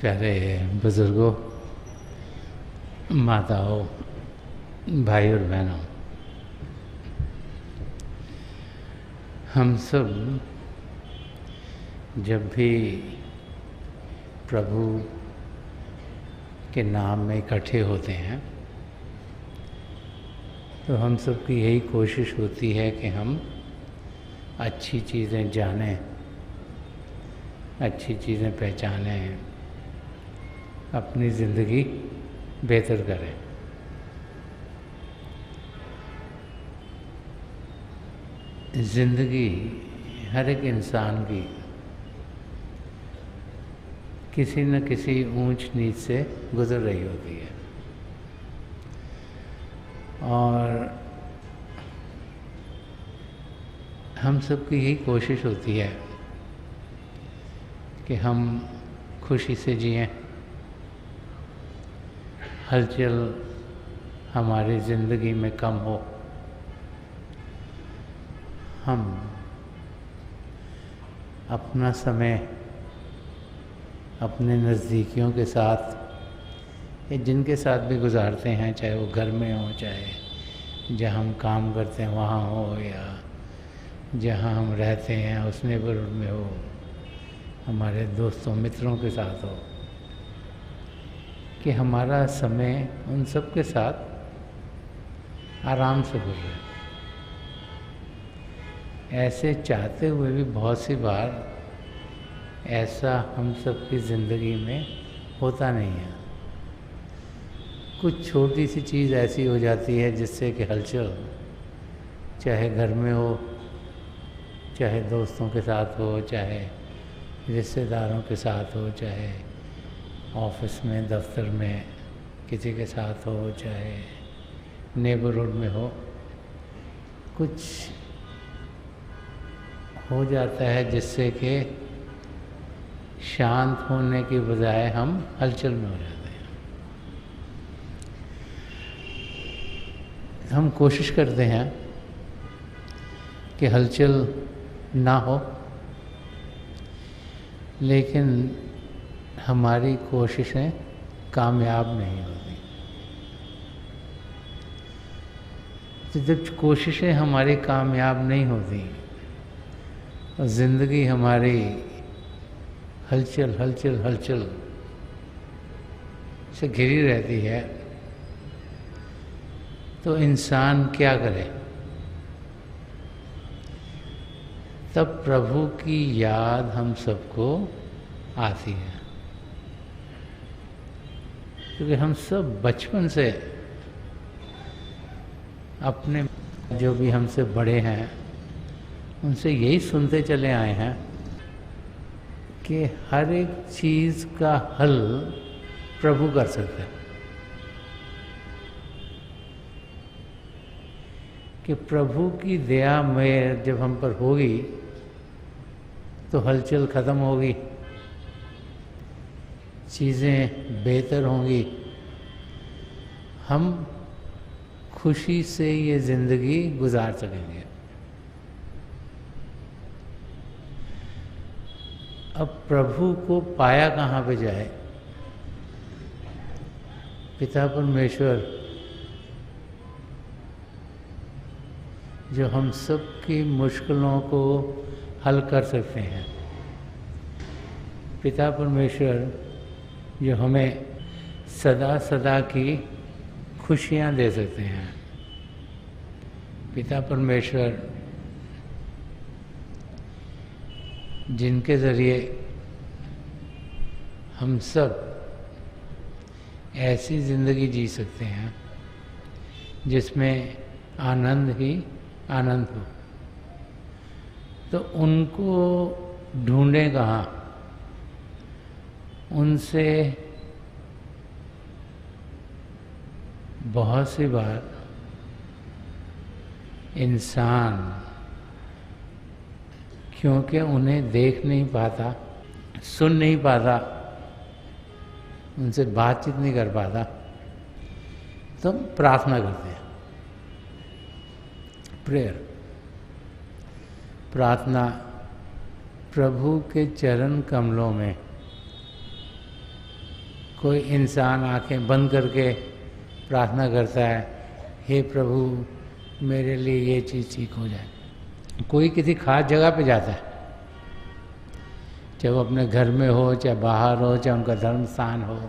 प्यारे बुजुर्गों, माताओं, भाई और बहनों, हम सब जब भी प्रभु के नाम में इकट्ठे होते हैं तो हम सब की यही कोशिश होती है कि हम अच्छी चीज़ें जानें, अच्छी चीज़ें पहचानें, अपनी ज़िंदगी बेहतर करें। ज़िंदगी हर एक इंसान की किसी न किसी ऊंच नीच से गुजर रही होती है और हम सब की यही कोशिश होती है कि हम खुशी से जिएं, हलचल हमारी ज़िंदगी में कम हो, हम अपना समय अपने नज़दीकियों के साथ या जिनके साथ भी गुजारते हैं, चाहे वो घर में हो, चाहे जहाँ हम काम करते हैं वहाँ हो, या जहाँ हम रहते हैं उस नेबरहुड में हो, हमारे दोस्तों मित्रों के साथ हो, कि हमारा समय उन सब के साथ आराम से गुजरे। ऐसे चाहते हुए भी बहुत सी बार ऐसा हम सब की ज़िंदगी में होता नहीं है। कुछ छोटी सी चीज़ ऐसी हो जाती है जिससे कि हलचल, चाहे घर में हो, चाहे दोस्तों के साथ हो, चाहे रिश्तेदारों के साथ हो, चाहे ऑफिस में, दफ्तर में किसी के साथ हो, चाहे नेबरहुड में हो, कुछ हो जाता है जिससे कि शांत होने की बजाय हम हलचल में हो जाते हैं। हम कोशिश करते हैं कि हलचल ना हो, लेकिन हमारी कोशिशें कामयाब नहीं होती। तो जब कोशिशें हमारी कामयाब नहीं होती और ज़िंदगी हमारी हलचल हलचल हलचल से घिरी रहती है तो इंसान क्या करे? तब प्रभु की याद हम सबको आती है, क्योंकि हम सब बचपन से अपने जो भी हमसे बड़े हैं उनसे यही सुनते चले आए हैं कि हर एक चीज़ का हल प्रभु कर सकते हैं, कि प्रभु की दया में जब हम पर होगी तो हलचल ख़त्म होगी, चीज़ें बेहतर होंगी, हम खुशी से ये ज़िंदगी गुजार सकेंगे। अब प्रभु को पाया कहाँ पे जाए? पिता परमेश्वर जो हम सब की मुश्किलों को हल कर सकते हैं, पिता परमेश्वर जो हमें सदा सदा की खुशियाँ दे सकते हैं, पिता परमेश्वर जिनके ज़रिए हम सब ऐसी ज़िंदगी जी सकते हैं जिसमें आनंद ही आनंद हो, तो उनको ढूंढें कहाँ? उनसे बहुत सी बार इंसान, क्योंकि उन्हें देख नहीं पाता, सुन नहीं पाता, उनसे बातचीत नहीं कर पाता, तो प्रार्थना करते हैं। प्रेयर, प्रार्थना प्रभु के चरण कमलों में कोई इंसान आंखें बंद करके प्रार्थना करता है, हे प्रभु मेरे लिए ये चीज़ ठीक हो जाए। कोई किसी खास जगह पे जाता है, चाहे वो अपने घर में हो, चाहे बाहर हो, चाहे उनका धर्म स्थान हो,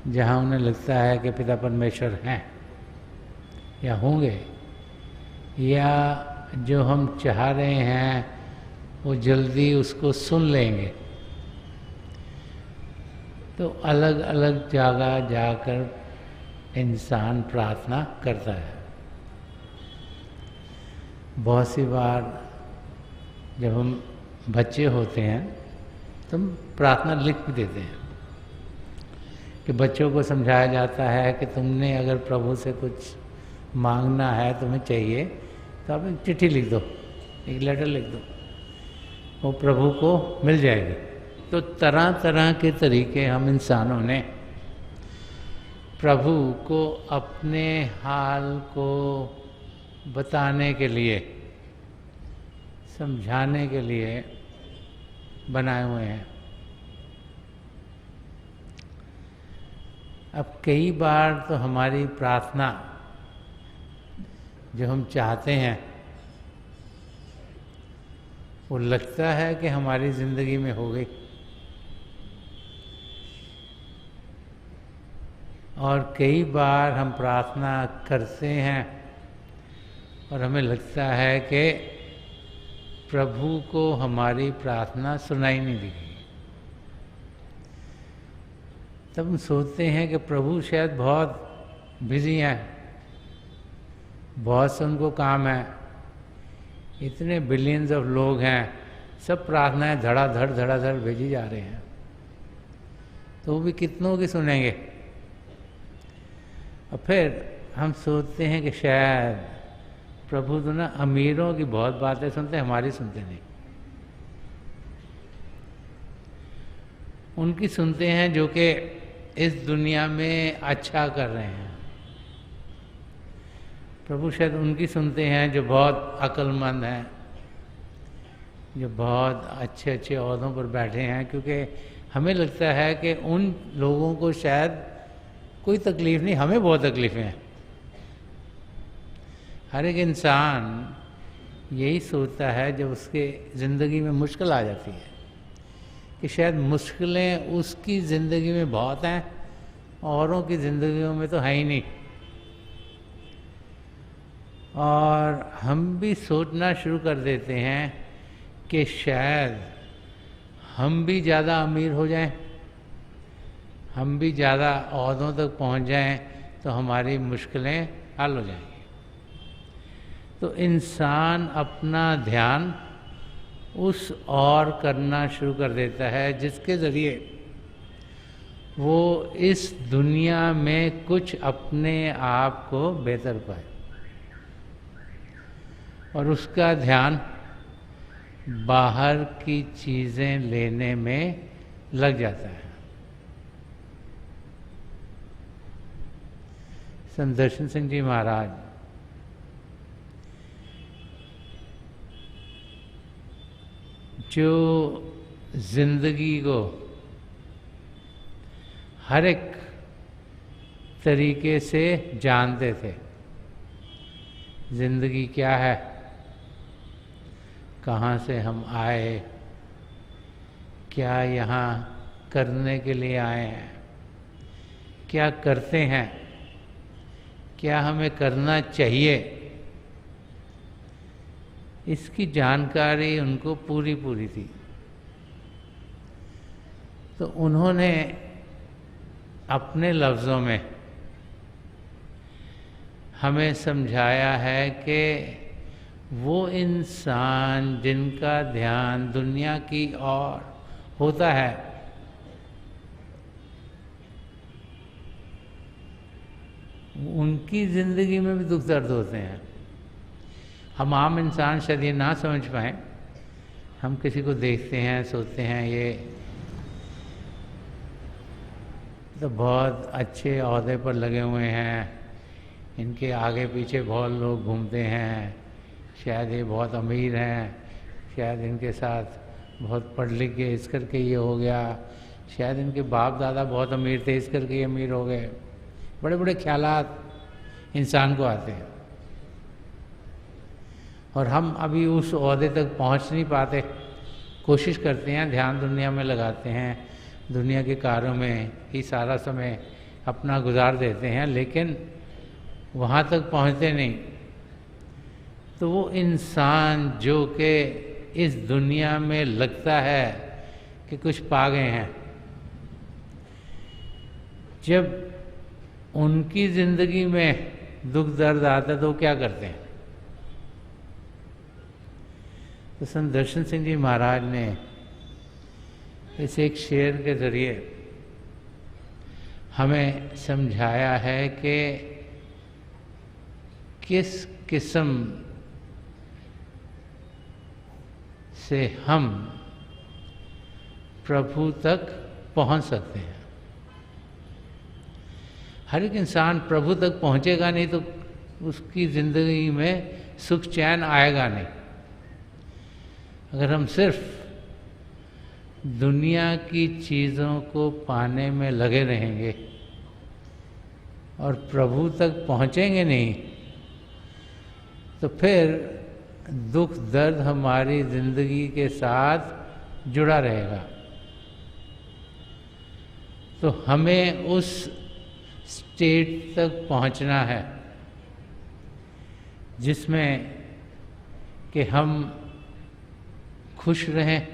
जहाँ उन्हें लगता है कि पिता परमेश्वर हैं या होंगे, या जो हम चाह रहे हैं वो जल्दी उसको सुन लेंगे, तो अलग अलग जगह जाकर इंसान प्रार्थना करता है। बहुत सी बार जब हम बच्चे होते हैं तो हम प्रार्थना लिख भी देते हैं कि बच्चों को समझाया जाता है कि तुमने अगर प्रभु से कुछ मांगना है, तुम्हें चाहिए, तो आप एक चिट्ठी लिख दो, एक लेटर लिख दो, वो प्रभु को मिल जाएगी। तो तरह तरह के तरीके हम इंसानों ने प्रभु को अपने हाल को बताने के लिए, समझाने के लिए बनाए हुए हैं। अब कई बार तो हमारी प्रार्थना जो हम चाहते हैं वो लगता है कि हमारी ज़िंदगी में हो गई, और कई बार हम प्रार्थना करते हैं और हमें लगता है कि प्रभु को हमारी प्रार्थना सुनाई नहीं दी गई। तब हम सोचते हैं कि प्रभु शायद बहुत बिजी हैं, बहुत से उनको काम है, इतने बिलियंस ऑफ लोग हैं, सब प्रार्थनाएं धड़ाधड़ भेजी जा रहे हैं, तो वो भी कितनों की सुनेंगे। और फिर हम सोचते हैं कि शायद प्रभु तो ना अमीरों की बहुत बातें सुनते हैं, हमारी सुनते नहीं। उनकी सुनते हैं जो कि इस दुनिया में अच्छा कर रहे हैं। प्रभु शायद उनकी सुनते हैं जो बहुत अक्लमंद हैं, जो बहुत अच्छे अच्छे ओहदों पर बैठे हैं, क्योंकि हमें लगता है कि उन लोगों को शायद कोई तकलीफ़ नहीं, हमें बहुत तकलीफ़ें हैं। हर एक इंसान यही सोचता है जब उसके ज़िंदगी में मुश्किल आ जाती है कि शायद मुश्किलें उसकी ज़िंदगी में बहुत हैं, औरों की ज़िंदगियों में तो है ही नहीं। और हम भी सोचना शुरू कर देते हैं कि शायद हम भी ज़्यादा अमीर हो जाएं, हम भी ज़्यादा ओहदों तक पहुंच जाएं, तो हमारी मुश्किलें हल हो जाएंगी। तो इंसान अपना ध्यान उस और करना शुरू कर देता है जिसके ज़रिए वो इस दुनिया में कुछ अपने आप को बेहतर पाए, और उसका ध्यान बाहर की चीज़ें लेने में लग जाता है। संत दर्शन सिंह जी महाराज जो जिंदगी को हर एक तरीके से जानते थे, जिंदगी क्या है, कहाँ से हम आए, क्या यहाँ करने के लिए आए हैं, क्या करते हैं, क्या हमें करना चाहिए, इसकी जानकारी उनको पूरी पूरी थी। तो उन्होंने अपने लफ्ज़ों में हमें समझाया है कि वो इंसान जिनका ध्यान दुनिया की ओर होता है, उनकी ज़िंदगी में भी दुख दर्द होते हैं। हम आम इंसान शायद ये ना समझ पाएँ। हम किसी को देखते हैं, सोचते हैं ये तो बहुत अच्छे ओहदे पर लगे हुए हैं, इनके आगे पीछे बहुत लोग घूमते हैं, शायद ये बहुत अमीर हैं, शायद इनके साथ बहुत पढ़ लिख के इस करके ये हो गया, शायद इनके बाप दादा बहुत अमीर थे, इस करके ये अमीर हो गए। बड़े बड़े ख्यालात इंसान को आते हैं और हम अभी उस ओहदे तक पहुंच नहीं पाते। कोशिश करते हैं, ध्यान दुनिया में लगाते हैं, दुनिया के कार्यों में ही सारा समय अपना गुजार देते हैं, लेकिन वहाँ तक पहुँचते नहीं। तो वो इंसान जो कि इस दुनिया में लगता है कि कुछ पा गए हैं, जब उनकी ज़िंदगी में दुख दर्द आता है तो क्या करते हैं? तो संत दर्शन सिंह जी महाराज ने इस एक शेर के ज़रिए हमें समझाया है कि किस किस्म से हम प्रभु तक पहुंच सकते हैं। हर एक इंसान प्रभु तक पहुंचेगा नहीं तो उसकी ज़िंदगी में सुख चैन आएगा नहीं। अगर हम सिर्फ दुनिया की चीज़ों को पाने में लगे रहेंगे और प्रभु तक पहुंचेंगे नहीं, तो फिर दुख दर्द हमारी ज़िंदगी के साथ जुड़ा रहेगा। तो हमें उस स्टेट तक पहुंचना है जिसमें कि हम खुश रहें,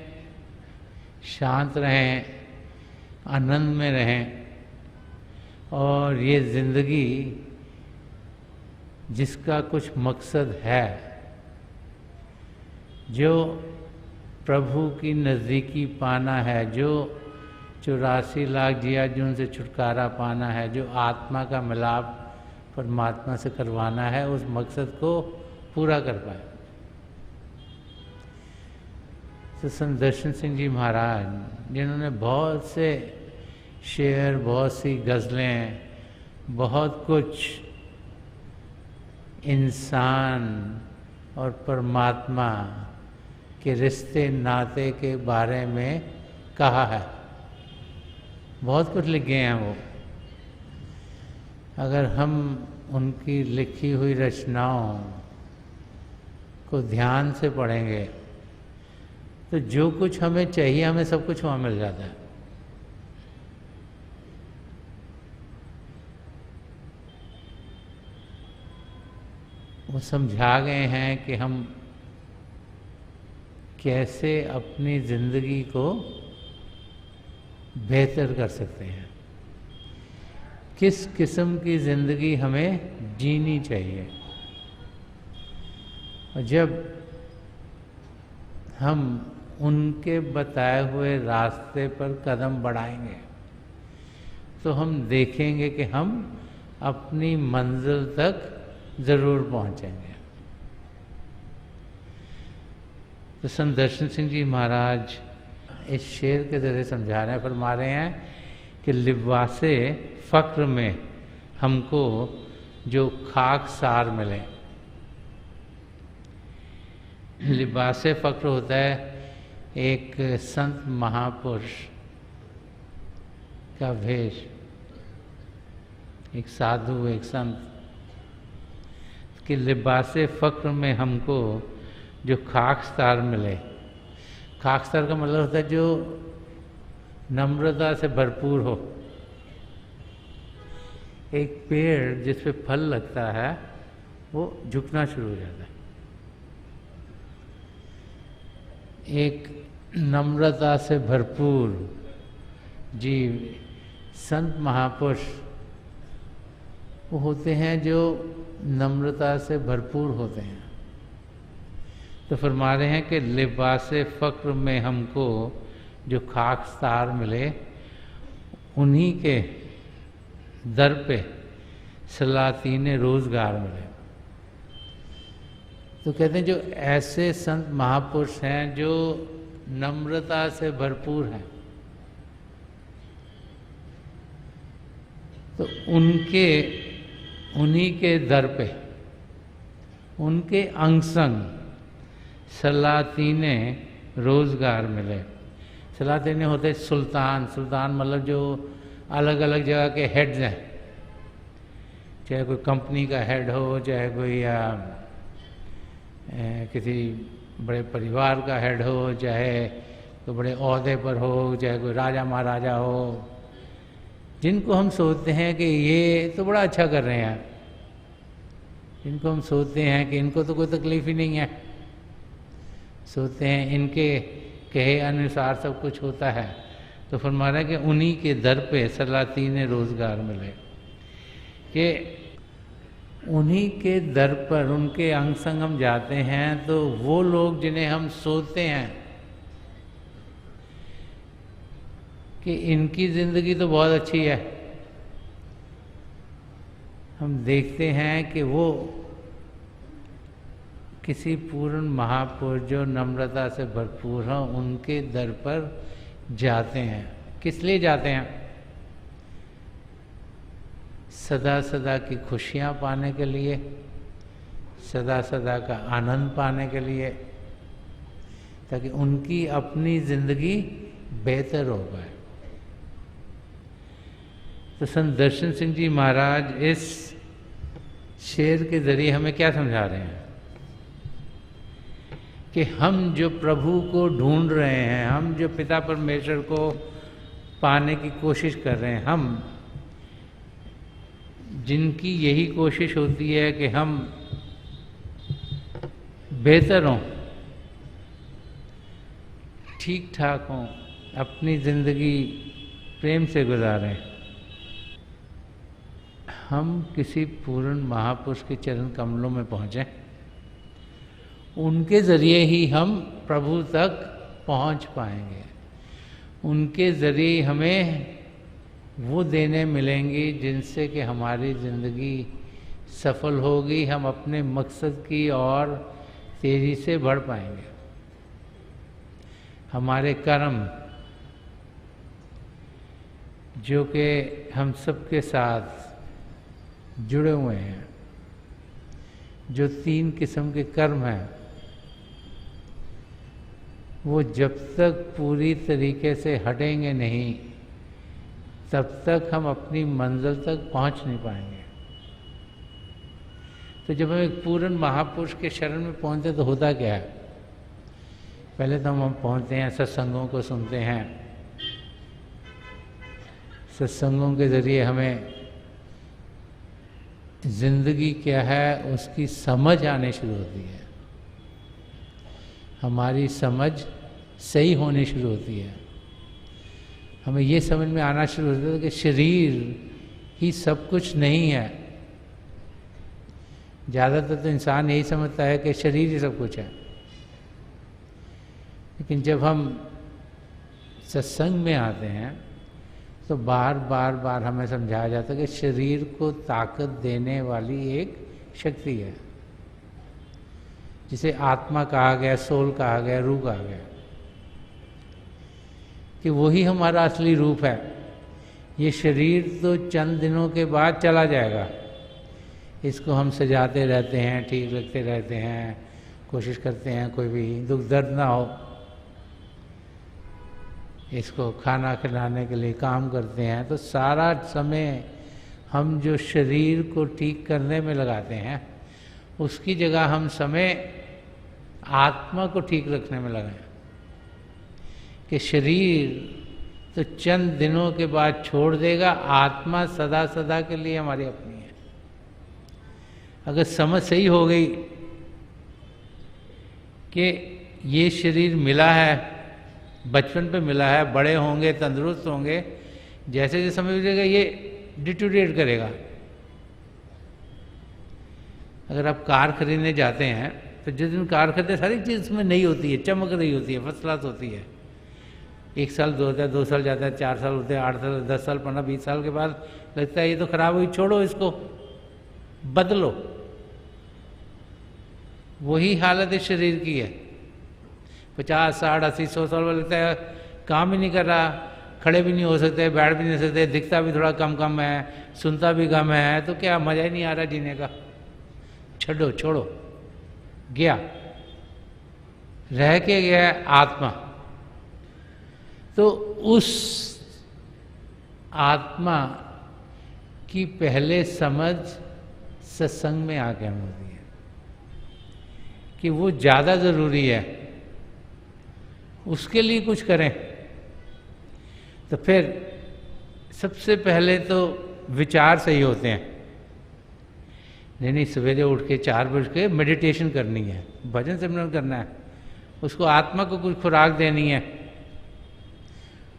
शांत रहें, आनंद में रहें और ये ज़िंदगी जिसका कुछ मकसद है, जो प्रभु की नज़दीकी पाना है, जो 84 लाख जियाजुन से छुटकारा पाना है, जो आत्मा का मिलाप परमात्मा से करवाना है, उस मकसद को पूरा कर पाए। तो संत दर्शन सिंह जी महाराज जिन्होंने बहुत से शेर, बहुत सी गज़लें, बहुत कुछ इंसान और परमात्मा के रिश्ते नाते के बारे में कहा है, बहुत कुछ लिखे हैं वो। अगर हम उनकी लिखी हुई रचनाओं को ध्यान से पढ़ेंगे तो जो कुछ हमें चाहिए, हमें सब कुछ वहाँ मिल जाता है। वो समझा गए हैं कि हम कैसे अपनी ज़िंदगी को बेहतर कर सकते हैं, किस किस्म की ज़िंदगी हमें जीनी चाहिए। और जब हम उनके बताए हुए रास्ते पर कदम बढ़ाएंगे तो हम देखेंगे कि हम अपनी मंजिल तक ज़रूर पहुंचेंगे। तो संत दर्शन सिंह जी महाराज इस शेर के ज़रिए समझा रहे हैं, फरमा रहे हैं कि लिबासे फ़क्र में हमको जो खाक सार मिले। लिबासे फ़क्र होता है एक संत महापुरुष का वेश, एक साधु, एक संत कि लिबासे फ़क्र में हमको जो खाकसार मिले। खाकसार का मतलब होता है जो नम्रता से भरपूर हो। एक पेड़ जिस पे फल लगता है वो झुकना शुरू हो जाता है। एक नम्रता से भरपूर जीव, संत महापुरुष वो होते हैं जो नम्रता से भरपूर होते हैं। तो फरमा रहे हैं कि लिबासे फ़क्र में हमको जो खाकसार मिले, उन्हीं के दर पे सलातीन रोज़गार मिले। तो कहते हैं जो ऐसे संत महापुरुष हैं जो नम्रता से भरपूर हैं, तो उन्हीं के दर पे, उनके अंग संग सलातीने रोज़गार मिले। सलातीन होते सुल्तान। सुल्तान मतलब जो अलग अलग जगह के हेड्स हैं, चाहे कोई कंपनी का हेड हो, चाहे कोई किसी बड़े परिवार का हेड हो, चाहे कोई बड़े ओहदे पर हो, चाहे कोई राजा महाराजा हो, जिनको हम सोचते हैं कि ये तो बड़ा अच्छा कर रहे हैं, जिनको हम सोचते हैं कि इनको तो कोई तकलीफ ही नहीं है, सोचते हैं इनके कहे अनुसार सब कुछ होता है, तो फरमाया कि उन्हीं के दर पे सलातीन रोज़गार मिले, कि उन्हीं के दर पर उनके अंग संग हम जाते हैं तो वो लोग जिन्हें हम सोचते हैं कि इनकी ज़िंदगी तो बहुत अच्छी है, हम देखते हैं कि वो किसी पूर्ण महापुरुष जो नम्रता से भरपूर हों उनके दर पर जाते हैं। किस लिए जाते हैं? सदा सदा की खुशियाँ पाने के लिए, सदा सदा का आनंद पाने के लिए, ताकि उनकी अपनी ज़िंदगी बेहतर हो पाए। तो संत दर्शन सिंह जी महाराज इस शेर के ज़रिए हमें क्या समझा रहे हैं कि हम जो प्रभु को ढूंढ रहे हैं, हम जो पिता परमेश्वर को पाने की कोशिश कर रहे हैं, हम जिनकी यही कोशिश होती है कि हम बेहतर हों, ठीक ठाक हों, अपनी ज़िंदगी प्रेम से गुजारें, हम किसी पूर्ण महापुरुष के चरण कमलों में पहुँचें, उनके ज़रिए ही हम प्रभु तक पहुँच पाएंगे, उनके ज़रिए हमें वो देने मिलेंगी जिनसे कि हमारी ज़िंदगी सफल होगी, हम अपने मकसद की ओर तेज़ी से बढ़ पाएंगे। हमारे कर्म जो कि हम सबके साथ जुड़े हुए हैं, जो 3 किस्म के कर्म हैं, वो जब तक पूरी तरीके से हटेंगे नहीं तब तक हम अपनी मंजिल तक पहुंच नहीं पाएंगे। तो जब हम एक पूर्ण महापुरुष के शरण में पहुंचते तो होता क्या है? पहले तो हम पहुंचते हैं, सत्संगों को सुनते हैं, सत्संगों के ज़रिए हमें ज़िंदगी क्या है उसकी समझ आने शुरू होती है, हमारी समझ सही होनी शुरू होती है, हमें ये समझ में आना शुरू होता है कि शरीर ही सब कुछ नहीं है। ज़्यादातर तो इंसान यही समझता है कि शरीर ही सब कुछ है, लेकिन जब हम सत्संग में आते हैं तो बार बार हमें समझाया जाता है कि शरीर को ताकत देने वाली एक शक्ति है, जिसे आत्मा कहा गया, सोल कहा गया, रूह कहा गया, कि वही हमारा असली रूप है। ये शरीर तो चंद दिनों के बाद चला जाएगा, इसको हम सजाते रहते हैं, ठीक रखते रहते हैं, कोशिश करते हैं कोई भी दुख दर्द ना हो, इसको खाना खिलाने के लिए काम करते हैं, तो सारा समय हम जो शरीर को ठीक करने में लगाते हैं उसकी जगह हम समय आत्मा को ठीक रखने में लगाएं, कि शरीर तो चंद दिनों के बाद छोड़ देगा, आत्मा सदा सदा के लिए हमारी अपनी है। अगर समझ सही हो गई कि ये शरीर मिला है, बचपन पे मिला है, बड़े होंगे, तंदुरुस्त होंगे, जैसे जैसे समझ लीजिएगा ये डिटोरेट करेगा। अगर आप कार खरीदने जाते हैं तो जिस दिन कार खरीदते सारी चीज़ उसमें नई होती है, चमक रही होती है, फर्स्ट क्लास होती है। 1 साल 2 साल जाता है, 4 साल होते हैं, 8 साल, 10 साल, 15, 20 साल के बाद लगता है ये तो खराब हुई, छोड़ो इसको, बदलो। वही हालत इस शरीर की है। 50, 60, 80, 100 साल में लगता है काम ही नहीं कर रहा, खड़े भी नहीं हो सकते, बैठ भी नहीं सकते, दिखता भी थोड़ा कम है, सुनता भी कम है, तो क्या मज़ा ही नहीं आ रहा जीने का, छोड़ो छोड़ो, गया, रह के गया आत्मा। तो उस आत्मा की पहले समझ सत्संग में आके होती है कि वो ज़्यादा ज़रूरी है, उसके लिए कुछ करें। तो फिर सबसे पहले तो विचार सही होते हैं। नहीं, सवेरे उठ के 4 बज के मेडिटेशन करनी है, भजन सिमरन करना है, उसको आत्मा को कुछ खुराक देनी है,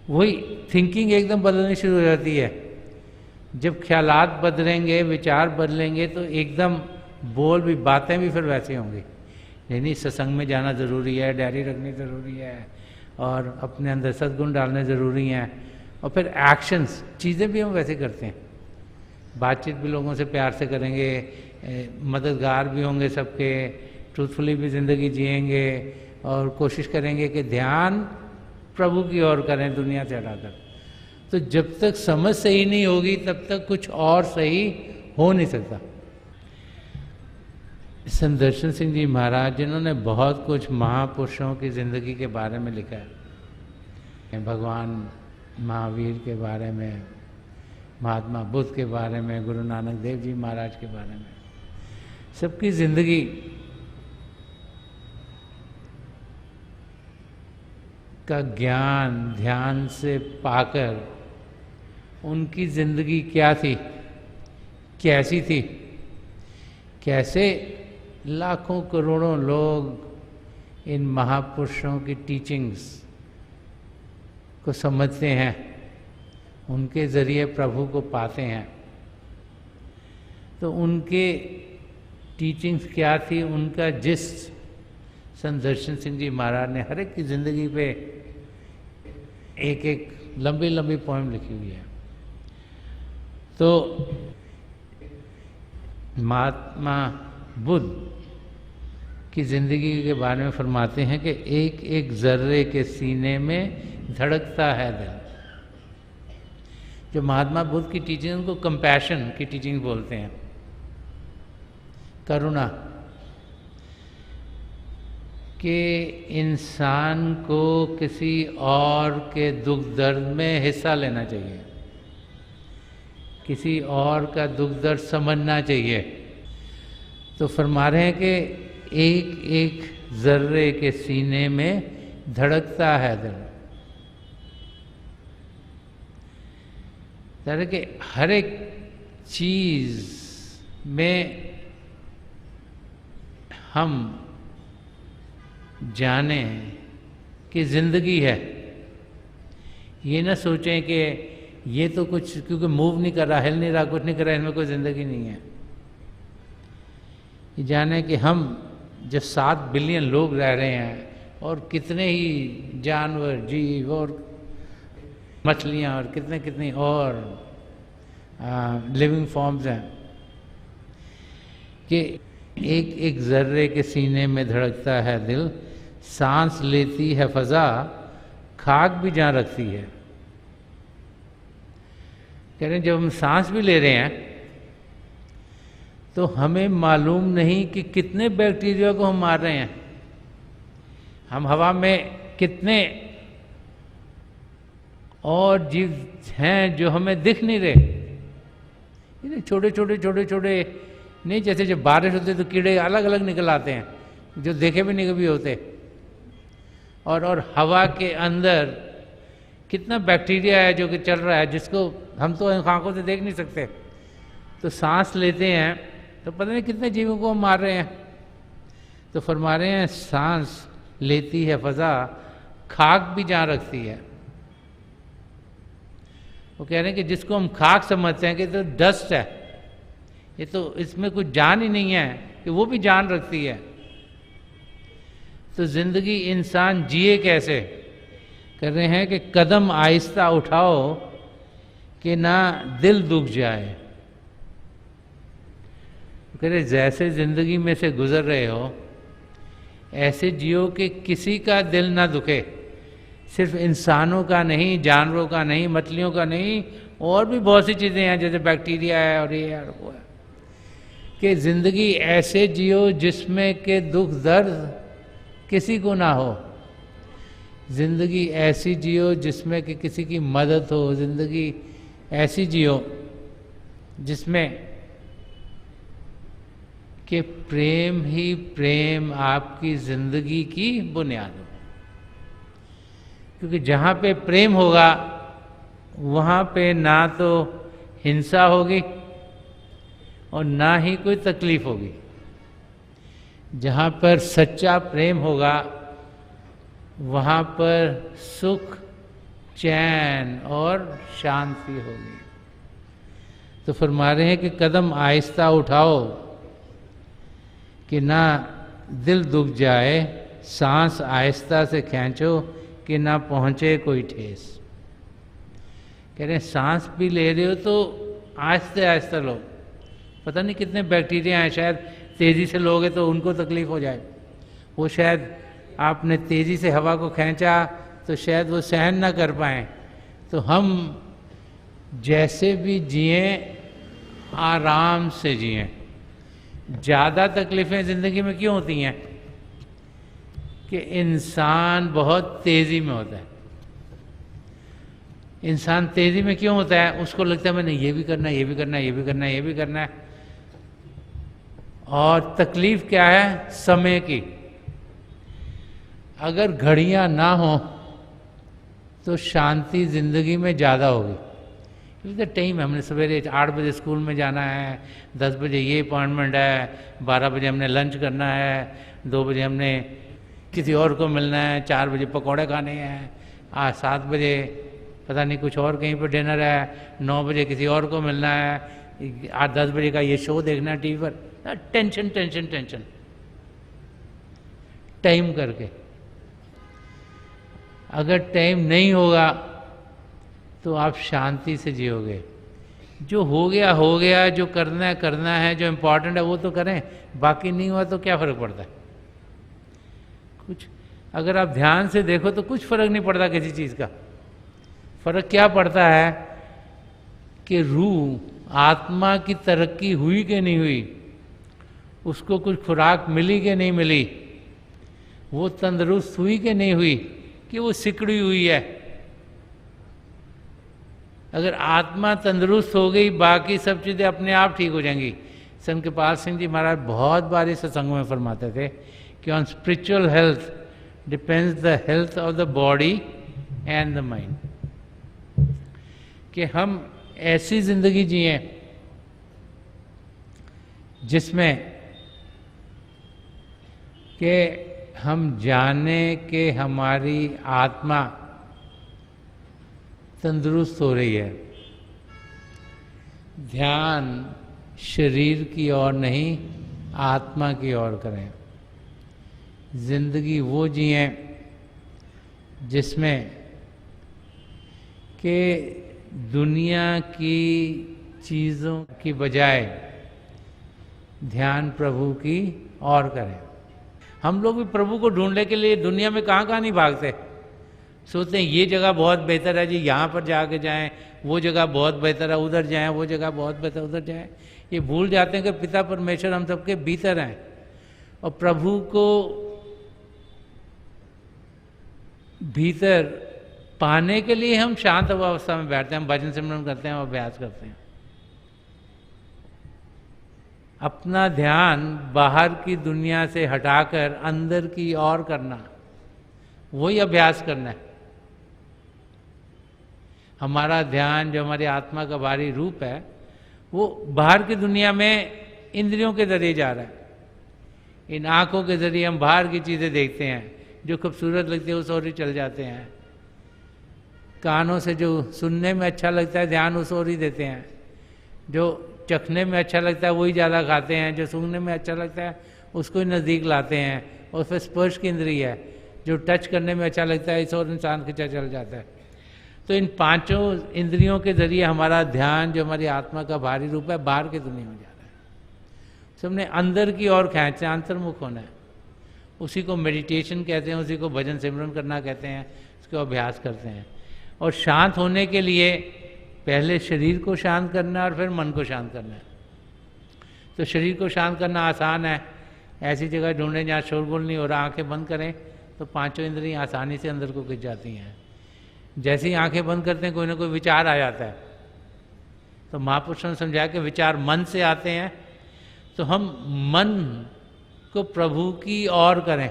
वही थिंकिंग एकदम बदलनी शुरू हो जाती है। जब ख्यालात बदलेंगे, विचार बदलेंगे, तो एकदम बोल भी, बातें भी फिर वैसे होंगी। नहीं, सत्संग में जाना ज़रूरी है, डायरी रखनी ज़रूरी है, और अपने अंदर सद्गुण डालने ज़रूरी हैं। और फिर एक्शंस, चीज़ें भी हम वैसे करते हैं, बातचीत भी लोगों से प्यार से करेंगे, मददगार भी होंगे सबके, ट्रूथफुली भी ज़िंदगी जिएंगे, और कोशिश करेंगे कि ध्यान प्रभु की ओर करें दुनिया से हटाकर। तो जब तक समझ सही नहीं होगी तब तक कुछ और सही हो नहीं सकता। संदर्शन सिंह जी महाराज, जिन्होंने बहुत कुछ महापुरुषों की ज़िंदगी के बारे में लिखा है, भगवान महावीर के बारे में, महात्मा बुद्ध के बारे में, गुरु नानक देव जी महाराज के बारे में, सबकी ज़िंदगी का ज्ञान ध्यान से पाकर उनकी ज़िंदगी क्या थी, कैसी थी, कैसे लाखों करोड़ों लोग इन महापुरुषों की टीचिंग्स को समझते हैं, उनके ज़रिए प्रभु को पाते हैं। तो उनके टीचिंग्स क्या थी, उनका जिस संदर्शन सिंह जी महाराज ने हर एक की ज़िंदगी पे एक एक लंबी लंबी पोएम लिखी हुई है। तो महात्मा बुद्ध की ज़िंदगी के बारे में फरमाते हैं कि एक एक जर्रे के सीने में धड़कता है दिल। जो महात्मा बुद्ध की टीचिंग, उनको कंपैशन की टीचिंग बोलते हैं, करुणा, कि इंसान को किसी और के दुख दर्द में हिस्सा लेना चाहिए, किसी और का दुख दर्द समझना चाहिए। तो फरमा रहे हैं कि एक एक जर्रे के सीने में धड़कता है दिल। तरह के हर एक चीज में हम जाने कि जिंदगी है। ये ना सोचें कि ये तो कुछ क्योंकि मूव नहीं कर रहा, हिल नहीं रहा, कुछ नहीं कर रहा, इनमें कोई ज़िंदगी नहीं है। ये जाने कि हम जो 7 बिलियन लोग रह रहे हैं और कितने ही जानवर, जीव और मछलियाँ और कितने कितने और लिविंग फॉर्म्स हैं, कि एक एक जर्रे के सीने में धड़कता है दिल, सांस लेती है फजा, खाक भी जहाँ रखती है। कह रहे हैं जब हम सांस भी ले रहे हैं तो हमें मालूम नहीं कि कितने बैक्टीरिया को हम मार रहे हैं। हम हवा में कितने और जीव हैं जो हमें दिख नहीं रहे। ये छोटे छोटे छोटे छोटे नहीं, जैसे जब बारिश होती है तो कीड़े अलग अलग निकल आते हैं जो देखे भी नहीं कभी होते। और हवा के अंदर कितना बैक्टीरिया है जो कि चल रहा है, जिसको हम तो आंखों से देख नहीं सकते। तो सांस लेते हैं तो पता नहीं कितने जीवों को हम मार रहे हैं। तो फरमा रहे हैं सांस लेती है फजा, खाक भी जहाँ रखती है। वो कह रहे हैं कि जिसको हम खाक समझते हैं कि तो डस्ट है, ये तो इसमें कुछ जान ही नहीं है, कि वो भी जान रखती है। तो जिंदगी इंसान जिए कैसे? कर रहे हैं कि कदम आहिस्ता उठाओ कि ना दिल दुख जाए। कह रहे जैसे जिंदगी में से गुजर रहे हो ऐसे जियो कि किसी का दिल ना दुखे। सिर्फ इंसानों का नहीं, जानवरों का नहीं, मछलियों का नहीं, और भी बहुत सी चीज़ें हैं जैसे बैक्टीरिया है और ये है और वो है, कि ज़िंदगी ऐसे जियो जिसमें के दुख दर्द किसी को ना हो, ज़िंदगी ऐसी जियो जिसमें कि किसी की मदद हो, ज़िंदगी ऐसी जियो जिसमें कि प्रेम ही प्रेम आपकी ज़िंदगी की बुनियाद हो। क्योंकि जहाँ पे प्रेम होगा वहाँ पे ना तो हिंसा होगी और ना ही कोई तकलीफ होगी। जहाँ पर सच्चा प्रेम होगा वहाँ पर सुख, चैन और शांति होगी। तो फरमा रहे हैं कि कदम आहिस्ता उठाओ कि ना दिल दुख जाए, सांस आहिस्ता से खींचो कि ना पहुँचे कोई ठेस। कह रहे हैं सांस भी ले रहे हो तो आहिस्ते आहिस्ते लो। पता नहीं कितने बैक्टीरिया हैं, शायद तेज़ी से लोगे तो उनको तकलीफ़ हो जाए। वो शायद आपने तेज़ी से हवा को खींचा तो शायद वो सहन ना कर पाएँ। तो हम जैसे भी जिए आराम से जिए। ज़्यादा तकलीफ़ें ज़िंदगी में क्यों होती हैं कि इंसान बहुत तेज़ी में होता है। इंसान तेज़ी में क्यों होता है? उसको लगता है मैंने ये भी करना है, ये भी करना है, ये भी करना है, ये भी करना है। और तकलीफ़ क्या है? समय की। अगर घड़ियां ना हो तो शांति ज़िंदगी में ज़्यादा होगी। क्योंकि टाइम है, हमने सवेरे 8 बजे स्कूल में जाना है, 10 बजे ये अपॉइंटमेंट है, 12 बजे हमने लंच करना है, 2 बजे हमने किसी और को मिलना है, 4 बजे पकौड़े खाने हैं, 7 बजे पता नहीं कुछ और कहीं पर डिनर है, 9 बजे किसी और को मिलना है, 8-10 बजे का ये शो देखना है टीवी पर। टेंशन टेंशन टेंशन टाइम करके। अगर टाइम नहीं होगा तो आप शांति से जियोगे। जो हो गया, जो करना है, जो इम्पोर्टेंट है वो तो करें, बाकी नहीं हुआ तो क्या फ़र्क पड़ता है? कुछ। अगर आप ध्यान से देखो तो कुछ फ़र्क नहीं पड़ता किसी चीज़ का। फ़र्क क्या पड़ता है कि रूह, आत्मा की तरक्की हुई कि नहीं हुई, उसको कुछ खुराक मिली कि नहीं मिली, वो तंदुरुस्त हुई कि नहीं हुई, कि वो सिकड़ी हुई है। अगर आत्मा तंदुरुस्त हो गई बाकी सब चीज़ें अपने आप ठीक हो जाएंगी। संत कृपाल सिंह जी महाराज बहुत बार इस सत्संग में फरमाते थे कि on spiritual health depends the health of the body and the mind. कि हम ऐसी जिंदगी जिए जिसमें कि हम जाने कि हमारी आत्मा तंदुरुस्त हो रही है। ध्यान शरीर की ओर नहीं, आत्मा की ओर करें। जिंदगी वो जिए जिसमें कि दुनिया की चीज़ों की बजाय ध्यान प्रभु की ओर करें। हम लोग भी प्रभु को ढूंढने के लिए दुनिया में कहाँ कहाँ नहीं भागते। सोचते हैं ये जगह बहुत बेहतर है जी, यहाँ पर जाके जाएं, वो जगह बहुत बेहतर है उधर जाएं, वो जगह बहुत बेहतर उधर जाएं। ये भूल जाते हैं कि पिता परमेश्वर हम सबके भीतर हैं और प्रभु को भीतर पाने के लिए हम शांत अवस्था में बैठते हैं, हम भजन सिमरन करते हैं और अभ्यास करते हैं। अपना ध्यान बाहर की दुनिया से हटाकर अंदर की ओर करना, वही अभ्यास करना है। हमारा ध्यान जो हमारी आत्मा का बाहरी रूप है वो बाहर की दुनिया में इंद्रियों के जरिए जा रहा है। इन आँखों के जरिए हम बाहर की चीज़ें देखते हैं, जो खूबसूरत लगती है उस ओर ही चल जाते हैं। कानों से जो सुनने में अच्छा लगता है ध्यान उस ओर ही देते हैं। जो चखने में अच्छा लगता है वही ज़्यादा खाते हैं, जो सूंघने में अच्छा लगता है उसको ही नज़दीक लाते हैं। और फिर स्पर्श की इंद्रिय है, जो टच करने में अच्छा लगता है इस और इंसान खिंचा चल जाता है। तो इन पांचों इंद्रियों के जरिए हमारा ध्यान जो हमारी आत्मा का बाहरी रूप है बाहर की दुनिया में जा रहा है। सबने अंदर की ओर खींचना, अंतर्मुख होना है। उसी को मेडिटेशन कहते हैं, उसी को भजन सिमरन करना कहते हैं, उसको अभ्यास करते हैं। और शांत होने के लिए पहले शरीर को शांत करना और फिर मन को शांत करना है। तो शरीर को शांत करना आसान है, ऐसी जगह ढूंढें जहाँ शोरगुल नहीं हो रहा, आंखें बंद करें, तो पांचों इंद्रियां आसानी से अंदर को खिंच जाती हैं। जैसे ही आंखें बंद करते हैं कोई ना कोई विचार आ जाता है, तो महापुरुषों ने समझाया कि विचार मन से आते हैं, तो हम मन को प्रभु की ओर करें।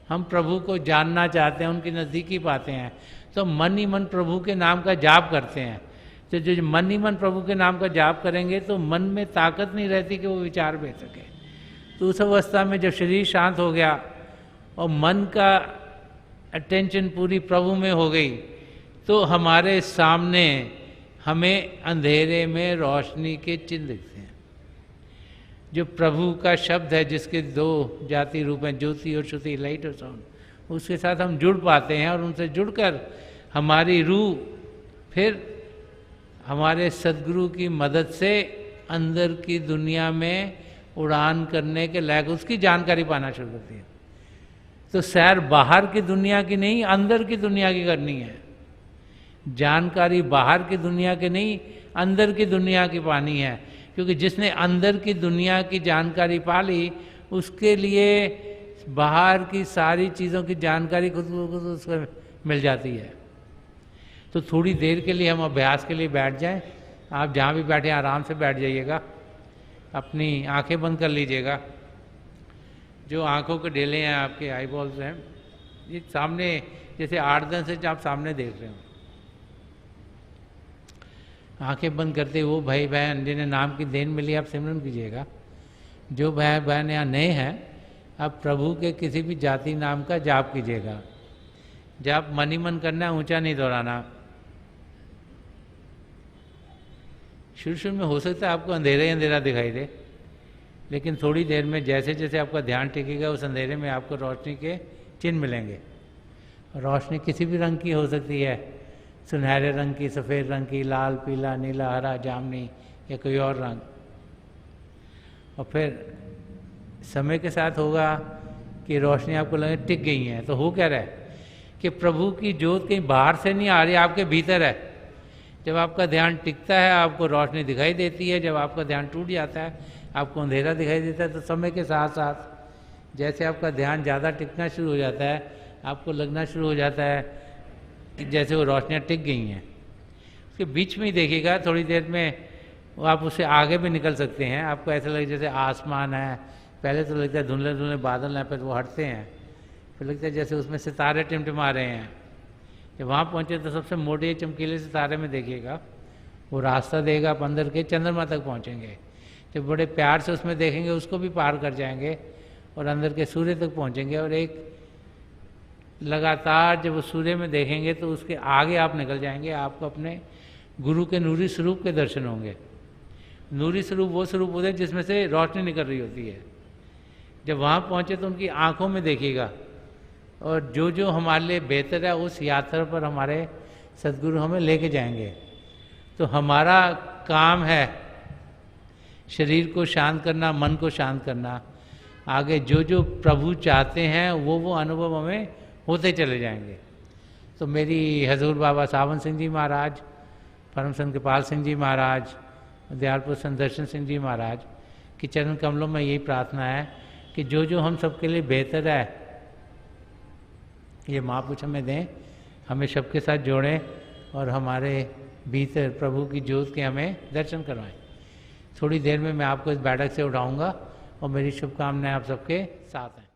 हम प्रभु को जानना चाहते हैं, उनकी नज़दीकी पाते हैं, तो मन ही मन प्रभु के नाम का जाप करते हैं। तो जो मन ही मन प्रभु के नाम का जाप करेंगे तो मन में ताकत नहीं रहती कि वो विचार भेज सके। तो उस अवस्था में जब शरीर शांत हो गया और मन का अटेंशन पूरी प्रभु में हो गई, तो हमारे सामने हमें अंधेरे में रोशनी के चिन्ह दिखते हैं। जो प्रभु का शब्द है, जिसके दो जाति रूप हैं, ज्योति और श्रुति, लाइट और साउंड, उसके साथ हम जुड़ पाते हैं और उनसे जुड़कर हमारी रूह फिर हमारे सदगुरु की मदद से अंदर की दुनिया में उड़ान करने के लायक उसकी जानकारी पाना शुरू करती है। तो सैर बाहर की दुनिया की नहीं, अंदर की दुनिया की करनी है। जानकारी बाहर की दुनिया के नहीं, अंदर की दुनिया की पानी है। क्योंकि जिसने अंदर की दुनिया की जानकारी पा ली, उसके लिए बाहर की सारी चीज़ों की जानकारी खुद उसको मिल जाती है। तो थोड़ी देर के लिए हम अभ्यास के लिए बैठ जाएं। आप जहाँ भी बैठे आराम से बैठ जाइएगा, अपनी आंखें बंद कर लीजिएगा। जो आंखों के डेले हैं, आपके आई बॉल्स हैं, ये सामने जैसे 8-10 इंच आप सामने देख रहे हो। आंखें बंद करते वो भाई बहन जिन्हें नाम की देन मिली, आप सिमरन कीजिएगा। जो भाई बहन यहाँ नए हैं, आप प्रभु के किसी भी जाति नाम का जाप कीजिएगा। जाप मन ही मन करना है, ऊंचा नहीं दोहराना। शुरू शुरू में हो सकता है आपको अंधेरा ही अंधेरा दिखाई दे, लेकिन थोड़ी देर में जैसे जैसे आपका ध्यान टिकेगा, उस अंधेरे में आपको रोशनी के चिन्ह मिलेंगे। रोशनी किसी भी रंग की हो सकती है, सुनहरे रंग की, सफ़ेद रंग की, लाल, पीला, नीला, हरा, जामुनी या कोई और रंग। और फिर समय के साथ होगा कि रोशनी आपको लगे टिक गई हैं। तो हो क्या रहा है कि प्रभु की ज्योत कहीं बाहर से नहीं आ रही, आपके भीतर है। जब आपका ध्यान टिकता है, आपको रोशनी दिखाई देती है। जब आपका ध्यान टूट जाता है, आपको अंधेरा दिखाई देता है। तो समय के साथ साथ जैसे आपका ध्यान ज़्यादा टिकना शुरू हो जाता है, आपको लगना शुरू हो जाता है कि जैसे वो रोशनियाँ टिक गई हैं। उसके बीच में ही देखिएगा, थोड़ी देर में वो आप उससे आगे भी निकल सकते हैं। आपको ऐसा लगे जैसे आसमान है, पहले तो लगता है धुंधले धुंधले बादल हैं, फिर वो हटते हैं, फिर लगता है जैसे उसमें सितारे टिमटिमा रहे हैं। जब वहाँ पहुँचे तो सबसे मोटे चमकीले सितारे में देखिएगा, वो रास्ता देगा, आप अंदर के चंद्रमा तक पहुँचेंगे। जब बड़े प्यार से उसमें देखेंगे, उसको भी पार कर जाएंगे और अंदर के सूर्य तक पहुँचेंगे। और एक लगातार जब उस सूर्य में देखेंगे तो उसके आगे आप निकल जाएंगे, आपको अपने गुरु के नूरी स्वरूप के दर्शन होंगे। नूरी स्वरूप वो स्वरूप होते हैं जिसमें से रोशनी निकल रही होती है। जब वहाँ पहुँचे तो उनकी आँखों में देखिएगा, और जो जो हमारे लिए बेहतर है उस यात्रा पर हमारे सद्गुरु हमें लेके जाएंगे। तो हमारा काम है शरीर को शांत करना, मन को शांत करना। आगे जो जो प्रभु चाहते हैं वो अनुभव हमें होते चले जाएंगे। तो मेरी हजूर बाबा सावन सिंह जी महाराज, परम संत कृपाल सिंह जी महाराज, दयालपुर संत दर्शन सिंह जी महाराज की चरण कमलों में यही प्रार्थना है कि जो जो हम सबके लिए बेहतर है, ये महापुरुष हमें दें, हमें सबके साथ जोड़ें और हमारे भीतर प्रभु की ज्योत के हमें दर्शन करवाएं। थोड़ी देर में मैं आपको इस बैठक से उठाऊंगा और मेरी शुभकामनाएं आप सबके साथ हैं।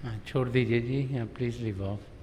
हाँ, छोड़ दीजिए जी, प्लीज़ लीव ऑफ।